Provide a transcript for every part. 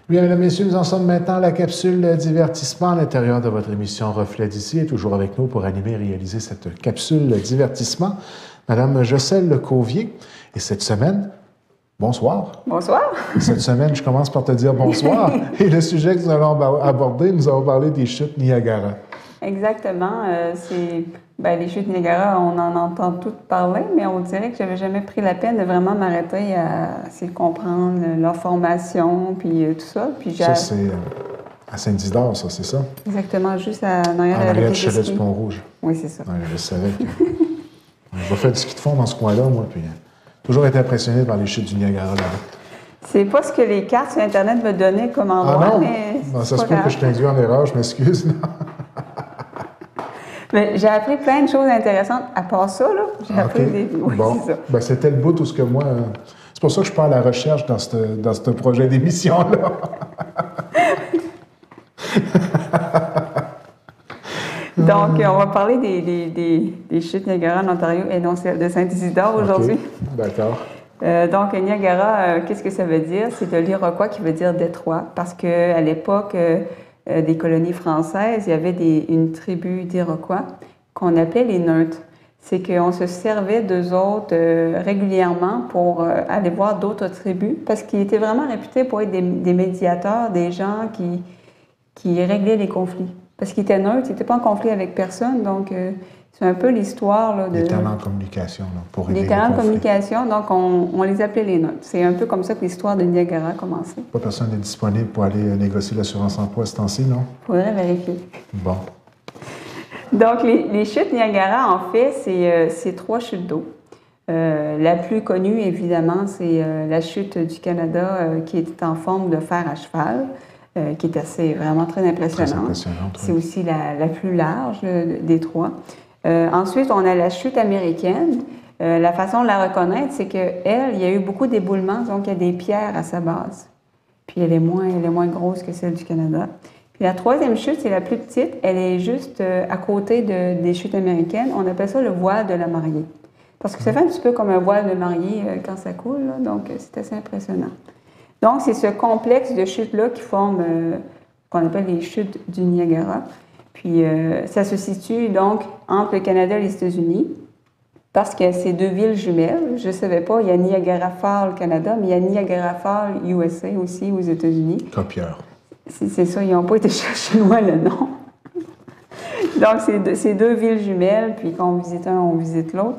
Bien, mesdames, messieurs, nous en sommes maintenant à la capsule divertissement à l'intérieur de votre émission Reflet d'ici. Et toujours avec nous pour animer et réaliser cette capsule divertissement, Madame Jocelyne Covier. Et cette semaine, bonsoir. Bonsoir. Cette semaine, je commence par te dire bonsoir. Et le sujet que nous allons aborder, nous allons parler des chutes Niagara. Exactement. Les chutes Niagara, on en entend toutes parler, mais on dirait que j'avais jamais pris la peine de vraiment m'arrêter à essayer de comprendre leur formation, puis tout ça. Puis ça, c'est à Saint-Isidore, ça, c'est ça? Exactement, juste en arrière du chalet du Pont-Rouge. Oui, c'est ça. Ouais, je savais que... Je vais faire du ski de fond dans ce coin-là, moi, puis toujours été impressionné par les chutes du Niagara là-bas. C'est pas ce que les cartes sur Internet me donnaient comme endroit, non? Mais non, ça se peut que je t'induis en erreur, je m'excuse. Mais j'ai appris plein de choses intéressantes. À part ça, là, j'ai appris des... Oui, bon, c'est ça. Ben, c'était le bout où ce que moi... C'est pour ça que je pars à la recherche dans ce projet d'émission-là. Donc, on va parler des chutes Niagara en Ontario et non celles de Saint-Isidore aujourd'hui. D'accord. Donc, Niagara, qu'est-ce que ça veut dire? C'est de l'Iroquois qui veut dire détroit, parce qu'à l'époque des colonies françaises, il y avait une tribu d'Iroquois qu'on appelait les Neutres. C'est qu'on se servait d'eux autres régulièrement pour aller voir d'autres tribus, parce qu'ils étaient vraiment réputés pour être des médiateurs, des gens qui réglaient les conflits. Parce qu'ils étaient neutres, ils n'étaient pas en conflit avec personne, donc c'est un peu l'histoire là, de... Les talents de communication, là, pour régler les talents de conflits. communication, donc on les appelait les neutres. C'est un peu comme ça que l'histoire de Niagara a commencé. Pas personne n'est disponible pour aller négocier l'assurance-emploi ce temps-ci, non? Il faudrait vérifier. Bon. Donc, les chutes Niagara, en fait, c'est 3 chutes d'eau. La plus connue, évidemment, c'est la chute du Canada qui est en forme de fer à cheval, qui est vraiment très impressionnante. C'est aussi la plus large des 3. Ensuite, on a la chute américaine. La façon de la reconnaître, c'est qu'elle, il y a eu beaucoup d'éboulements, donc il y a des pierres à sa base. Puis elle est moins grosse que celle du Canada. Puis la 3e chute, c'est la plus petite. Elle est juste à côté des chutes américaines. On appelle ça le voile de la mariée. Parce que ça fait un petit peu comme un voile de mariée quand ça coule, là, donc c'est assez impressionnant. Donc, c'est ce complexe de chutes-là qui forme qu'on appelle les chutes du Niagara. Puis, ça se situe donc entre le Canada et les États-Unis parce que c'est 2 villes jumelles. Je ne savais pas, il y a Niagara Falls, Canada, mais il y a Niagara Falls, USA aussi, aux États-Unis. Copieur. C'est ça, ils n'ont pas été chercher loin le nom. Donc, c'est 2 villes jumelles, puis quand on visite un, on visite l'autre.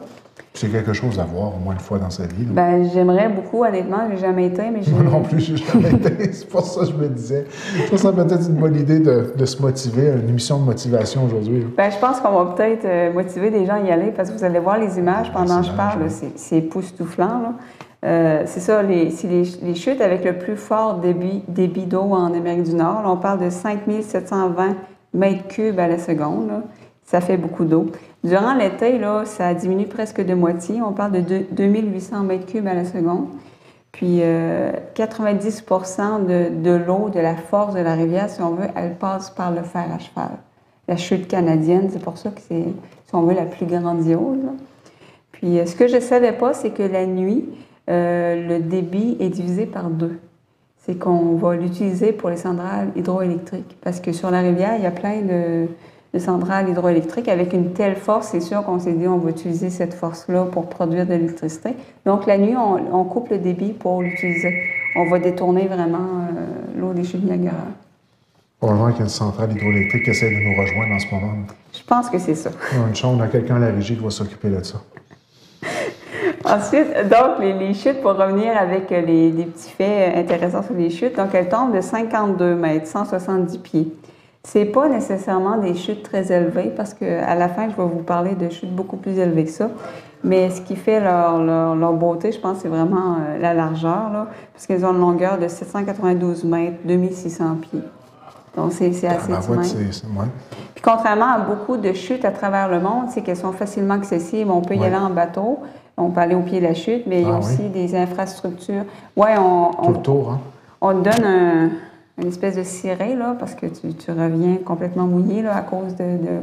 C'est quelque chose à voir au moins une fois dans sa vie. Ben, j'aimerais beaucoup, honnêtement. Je n'ai jamais été, mais Moi non plus, je n'ai jamais été. C'est pour ça que je me disais. Ça serait peut-être une bonne idée de se motiver, une émission de motivation aujourd'hui. Ben, je pense qu'on va peut-être motiver des gens à y aller parce que vous allez voir les images pendant que je parle. C'est époustouflant. C'est ça, c'est les chutes avec le plus fort débit d'eau en Amérique du Nord. Là, on parle de 5720 mètres cubes à la seconde. Là. Ça fait beaucoup d'eau. Durant l'été, là, ça diminue presque de moitié. On parle de 2800 mètres cubes à la seconde. Puis 90 de l'eau, de la force de la rivière, si on veut, elle passe par le fer à cheval. La chute canadienne, c'est pour ça que c'est, si on veut, la plus grandiose. Là. Puis ce que je ne savais pas, c'est que la nuit, le débit est divisé par 2. C'est qu'on va l'utiliser pour les centrales hydroélectriques. Parce que sur la rivière, il y a plein de centrales hydroélectriques. Avec une telle force, c'est sûr qu'on s'est dit on va utiliser cette force-là pour produire de l'électricité. Donc, la nuit, on coupe le débit pour l'utiliser. On va détourner vraiment l'eau des chutes Niagara. Probablement qu'il y a une centrale hydroélectrique qui essaie de nous rejoindre en ce moment. Je pense que c'est ça. Une chance, on a quelqu'un à la régie qui va s'occuper de ça. Ensuite, donc, les chutes, pour revenir avec des petits faits intéressants sur les chutes, donc elles tombent de 52 mètres, 170 pieds. C'est pas nécessairement des chutes très élevées parce qu'à la fin, je vais vous parler de chutes beaucoup plus élevées que ça. Mais ce qui fait leur beauté, je pense, c'est vraiment la largeur, là, parce qu'elles ont une longueur de 792 mètres, 2600 pieds. Donc, c'est assez immense. Puis contrairement à beaucoup de chutes à travers le monde, c'est qu'elles sont facilement accessibles. On peut y aller en bateau, on peut aller au pied de la chute, mais il y a aussi des infrastructures. Oui, tout le tour, hein? On te donne une espèce de ciré, là, parce que tu reviens complètement mouillé là, à cause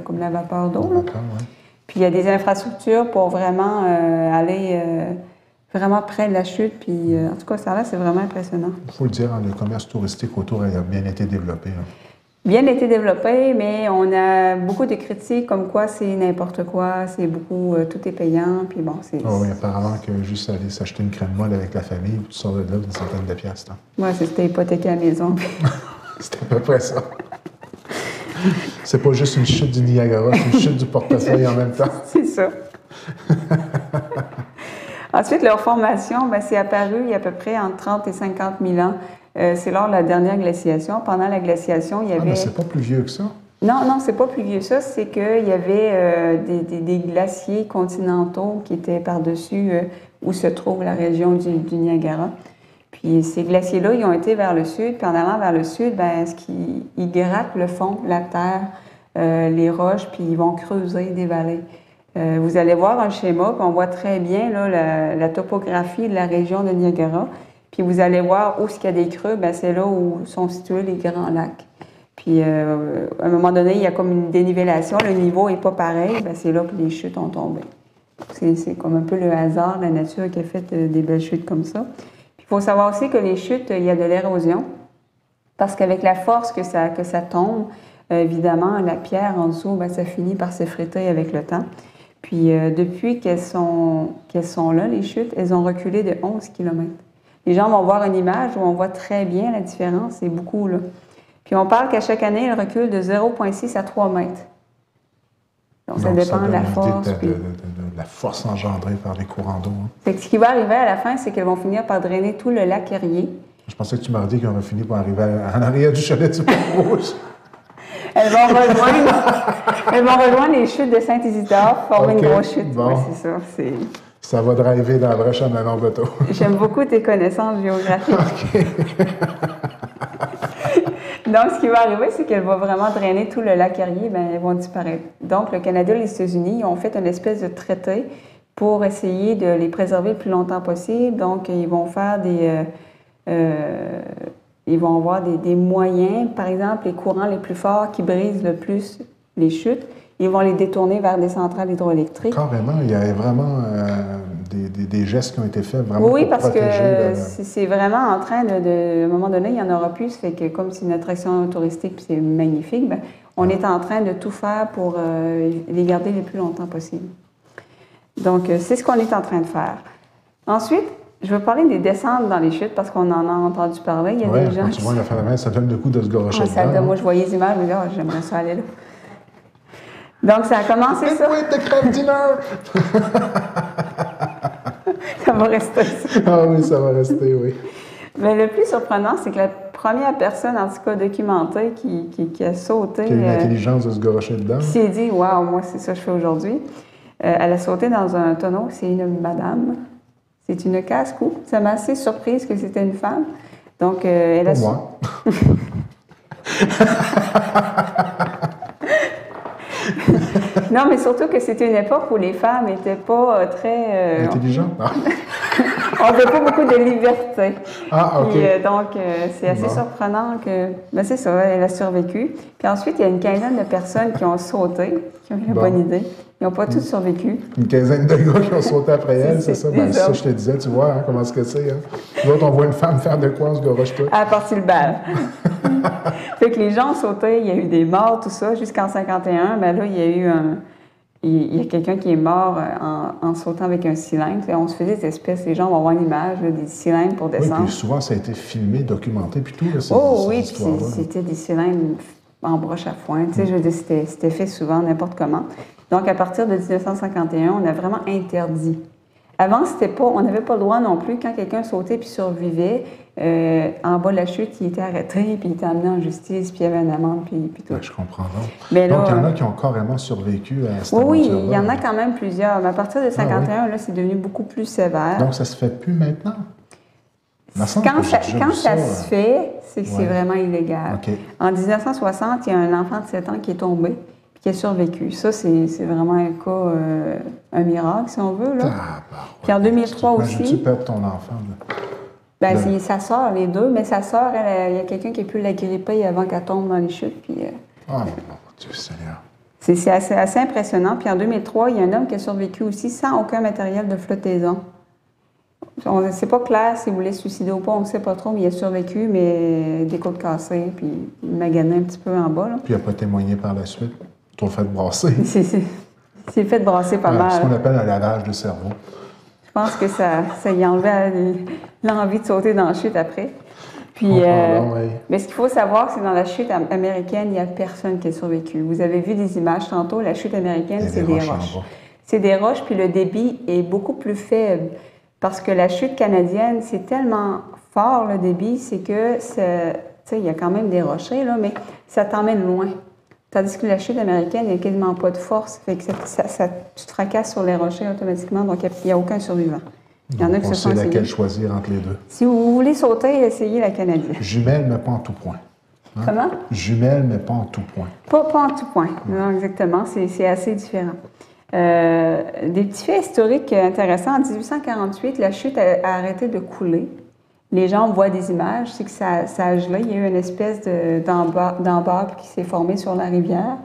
comme la vapeur d'eau. D'accord, oui. Puis il y a des infrastructures pour vraiment aller vraiment près de la chute. Puis, en tout cas, ça là, c'est vraiment impressionnant. Il faut le dire, le commerce touristique autour a bien été développé. Là. Bien été développé, mais on a beaucoup de critiques comme quoi c'est n'importe quoi, c'est beaucoup, tout est payant, puis bon, c'est... oui, apparemment que juste aller s'acheter une crème molle avec la famille, puis tu sors de là une centaine de piastres. Oui, c'était hypothéqué à la maison. C'est à peu près ça. C'est pas juste une chute du Niagara, c'est une chute du portefeuille en même temps. C'est ça. Ensuite, leur formation, c'est apparu il y a à peu près entre 30 et 50 000 ans. C'est lors de la dernière glaciation. Pendant la glaciation, il y avait... Ah, mais c'est pas plus vieux que ça? Non, c'est pas plus vieux que ça. C'est qu'il y avait des glaciers continentaux qui étaient par-dessus où se trouve la région du Niagara. Puis ces glaciers-là, ils ont été vers le sud. Puis en allant vers le sud, ils grattent le fond, la terre, les roches, puis ils vont creuser des vallées. Vous allez voir un schéma, puis on voit très bien là, la topographie de la région de Niagara. Puis vous allez voir où il y a des creux, c'est là où sont situés les grands lacs. Puis à un moment donné, il y a comme une dénivellation, le niveau n'est pas pareil, c'est là que les chutes ont tombé. C'est comme un peu le hasard, la nature qui a fait des belles chutes comme ça. Puis il faut savoir aussi que les chutes, il y a de l'érosion, parce qu'avec la force que ça tombe, évidemment, la pierre en dessous, ça finit par s'effriter avec le temps. Puis depuis qu'elles sont là, les chutes, elles ont reculé de 11 km. Les gens vont voir une image où on voit très bien la différence, c'est beaucoup, là. Puis on parle qu'à chaque année, elles reculent de 0,6 à 3 mètres. Donc ça dépend de la force. De la force engendrée par les courants d'eau. Hein. Fait que ce qui va arriver à la fin, c'est qu'elles vont finir par drainer tout le lac Erie. Je pensais que tu m'aurais dit qu'on va finir par arriver en arrière du chalet du Pont-Rouge. Elles vont rejoindre les chutes de Saint-Isidore, former une grosse chute. Bon. Ouais, c'est ça. Ça va driver dans la brèche en allant bateau. J'aime beaucoup tes connaissances géographiques. OK. Donc, ce qui va arriver, c'est qu'elle va vraiment drainer tout le lac Erie, elles vont disparaître. Donc, le Canada et les États-Unis ont fait une espèce de traité pour essayer de les préserver le plus longtemps possible. Donc, ils vont faire ils vont avoir des moyens, par exemple, les courants les plus forts qui brisent le plus les chutes, ils vont les détourner vers des centrales hydroélectriques. Carrément, il y a vraiment des gestes qui ont été faits vraiment oui, pour parce protéger. Que c'est vraiment en train à un moment donné, il n'y en aura plus. Ça fait que comme c'est une attraction touristique puis c'est magnifique, on est en train de tout faire pour les garder le plus longtemps possible. Donc, c'est ce qu'on est en train de faire. Ensuite, je veux parler des descentes dans les chutes parce qu'on en a entendu parler. Il y a des gens quand tu vois la phénomène, ça donne le coup de se gorocher dedans. Moi, je voyais les images, je me disais, j'aimerais ça aller là. Donc, ça a commencé ça. De crème dinner! Ça va rester ça. Ah oui, ça va rester, oui. Mais le plus surprenant, c'est que la première personne, en tout cas documentée, qui a sauté... Qui a eu l'intelligence de se gorocher dedans. Qui s'est dit, waouh, moi, c'est ça que je fais aujourd'hui. Elle a sauté dans un tonneau, c'est une madame. C'est une casse-cou. Ça m'a assez surprise que c'était une femme. Donc, elle a... Pour moi. Non, mais surtout que c'était une époque où les femmes n'étaient pas très... intelligentes? On n'avait pas beaucoup de liberté. Ah, OK. Puis, donc, c'est assez surprenant que... c'est ça, elle a survécu. Puis ensuite, il y a une quinzaine de personnes qui ont sauté, qui ont eu la bonne idée. Ils n'ont pas tous survécu. Une quinzaine de gars qui ont sauté après elle, c'est ça? C'est ça, je te disais, tu vois, comment est-ce que c'est. Hein? Nous autres, on voit une femme faire de quoi, on se goroche tout. À partir le bal. Fait que les gens ont sauté, il y a eu des morts, tout ça. Jusqu'en 51, là, il y a eu il y a quelqu'un qui est mort en sautant avec un cylindre. On se faisait des espèces, les gens vont voir une image, là, des cylindres pour descendre. Oui, puis souvent, ça a été filmé, documenté, puis tout. Là, oui, puis c'était des cylindres en broche à foin. Tu sais, je veux dire, c'était fait souvent, n'importe comment. Donc, à partir de 1951, on a vraiment interdit. Avant, on n'avait pas le droit non plus, quand quelqu'un sautait puis survivait, en bas de la chute, il était arrêté, puis il était amené en justice, puis il y avait une amende, puis tout. Je comprends. Donc, mais là, donc il y en a qui ont carrément survécu à cette aventure-là. Oui, il y en a quand même plusieurs. Mais à partir de 51, là, c'est devenu beaucoup plus sévère. Donc, ça se fait plus maintenant? Quand ça se fait, c'est que c'est vraiment illégal. Okay. En 1960, il y a un enfant de 7 ans qui est tombé puis qui a survécu. Ça, c'est vraiment un cas, un miracle, si on veut. Là. Puis en 2003 aussi... Tu perds ton enfant. C'est sa sœur, les deux, mais sa sœur, il y a quelqu'un qui a pu la gripper avant qu'elle tombe dans les chutes. Puis, oh mon Dieu Seigneur! C'est assez impressionnant. Puis en 2003, il y a un homme qui a survécu aussi sans aucun matériel de flottaison. C'est pas clair s'il voulait se suicider ou pas, on ne sait pas trop, mais il a survécu, mais des côtes cassées, puis il magané un petit peu en bas. Là. Puis il n'a pas témoigné par la suite. Ils t'ont fait brasser. C'est fait brasser pas mal. C'est ce qu'on appelle un lavage de cerveau. Je pense que ça y enlevait l'envie de sauter dans la chute après. Puis, mais ce qu'il faut savoir, c'est que dans la chute américaine, il n'y a personne qui a survécu. Vous avez vu des images tantôt, la chute américaine, c'est des roches. C'est des roches, puis le débit est beaucoup plus faible. Parce que la chute canadienne, c'est tellement fort, le débit, c'est que, tu sais, il y a quand même des rochers, là, mais ça t'emmène loin. Tandis que la chute américaine, il n'y a quasiment pas de force. Fait que tu te fracasses sur les rochers automatiquement, donc il n'y a aucun survivant. Il y en a qui se sont essayés. Laquelle choisir entre les deux. Si vous voulez sauter, essayez la canadienne. Jumelle, mais pas en tout point. Hein? Comment? Jumelle, mais pas en tout point. Pas en tout point. Non, exactement. C'est assez différent. Des petits faits historiques intéressants. En 1848, la chute a arrêté de couler. Les gens voient des images, c'est que ça a gelé. Il y a eu une espèce d'embarque qui s'est formée sur la rivière,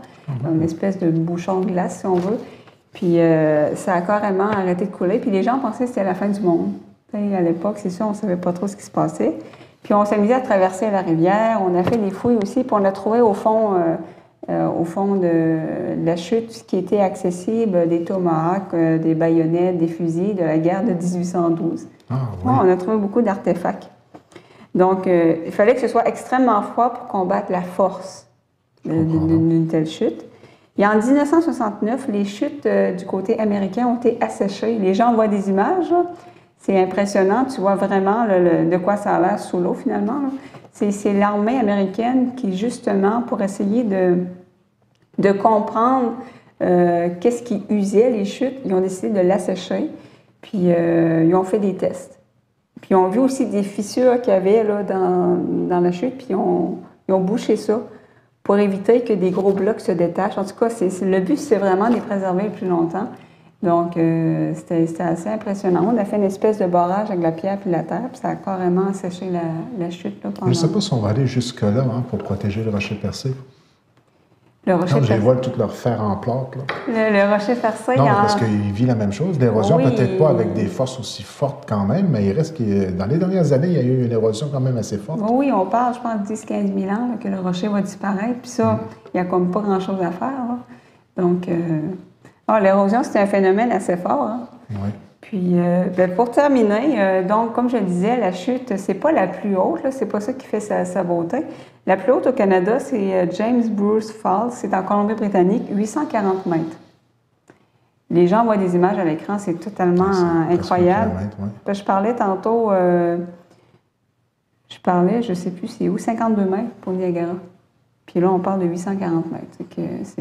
une espèce de bouchon de glace, si on veut. Puis ça a carrément arrêté de couler. Puis les gens pensaient que c'était la fin du monde. À l'époque, c'est ça, on ne savait pas trop ce qui se passait. Puis on s'est mis à traverser la rivière. On a fait des fouilles aussi, puis on a trouvé au fond de la chute ce qui était accessible, des tomahawks, des baïonnettes, des fusils de la guerre de 1812. Ah, oui. On a trouvé beaucoup d'artefacts. Donc, il fallait que ce soit extrêmement froid pour combattre la force d'une telle chute. Et en 1969, les chutes du côté américain ont été asséchées. Les gens voient des images, c'est impressionnant. Tu vois vraiment de quoi ça a l'air sous l'eau, finalement. C'est l'armée américaine qui, justement, pour essayer de comprendre qu'est-ce qui usait les chutes, ils ont décidé de l'assécher. Puis, ils ont fait des tests. Puis, ils ont vu aussi des fissures qu'il y avait là, dans la chute, puis ils ont bouché ça pour éviter que des gros blocs se détachent. En tout cas, le but, c'est vraiment de les préserver le plus longtemps. Donc, c'était assez impressionnant. On a fait une espèce de barrage avec la pierre puis la terre, puis ça a carrément asséché la chute. Là, je ne sais pas si on va aller jusque-là pour protéger le rocher percé. Le rocher percé. Je les vois tout leur faire en plâtre. Le rocher percé, non, parce qu'il vit la même chose. L'érosion, peut-être pas avec des forces aussi fortes quand même, mais il reste que dans les dernières années, il y a eu une érosion quand même assez forte. Oui, on parle, je pense, 10-15 000 ans là, que le rocher va disparaître. Puis ça, il n'y a comme pas grand-chose à faire. Là. Donc, l'érosion, c'est un phénomène assez fort. Hein? Oui. Puis, pour terminer, donc, comme je le disais, la chute, c'est pas la plus haute, c'est pas ça qui fait sa beauté. La plus haute au Canada, c'est James Bruce Falls, c'est en Colombie-Britannique, 840 mètres. Les gens voient des images à l'écran, c'est totalement incroyable. Ouais. Je parlais tantôt, je sais plus c'est où, 52 mètres pour Niagara. Puis là, on parle de 840 mètres,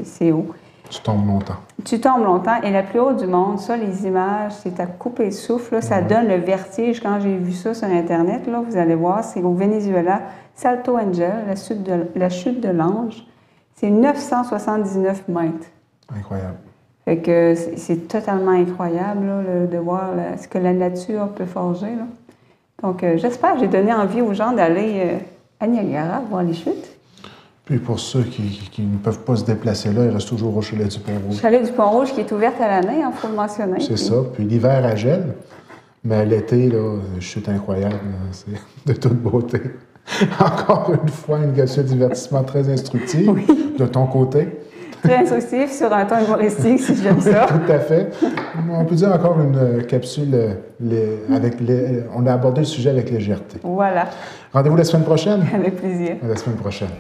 c'est haut. Tu tombes longtemps. Tu tombes longtemps. Et la plus haute du monde, ça, les images, c'est à couper le souffle. Là, ça donne le vertige. Quand j'ai vu ça sur Internet, là, vous allez voir, c'est au Venezuela, Salto Angel, la chute de l'Ange. C'est 979 mètres. Incroyable. Fait que c'est totalement incroyable là, de voir ce que la nature peut forger. Là. Donc, j'espère que j'ai donné envie aux gens d'aller à Niagara voir les chutes. Puis pour ceux qui ne peuvent pas se déplacer là, il reste toujours au chalet du Pont-Rouge. Le chalet du Pont-Rouge qui est ouverte à l'année, il faut le mentionner. C'est ça. Puis l'hiver, elle gèle. Mais l'été, là, chute incroyable. C'est de toute beauté. Encore une fois, une capsule de divertissement très instructive de ton côté. Très instructif sur un ton humoristique, si j'aime ça. Tout à fait. On peut dire encore une capsule on a abordé le sujet avec légèreté. Voilà. Rendez-vous la semaine prochaine. Avec plaisir. À la semaine prochaine.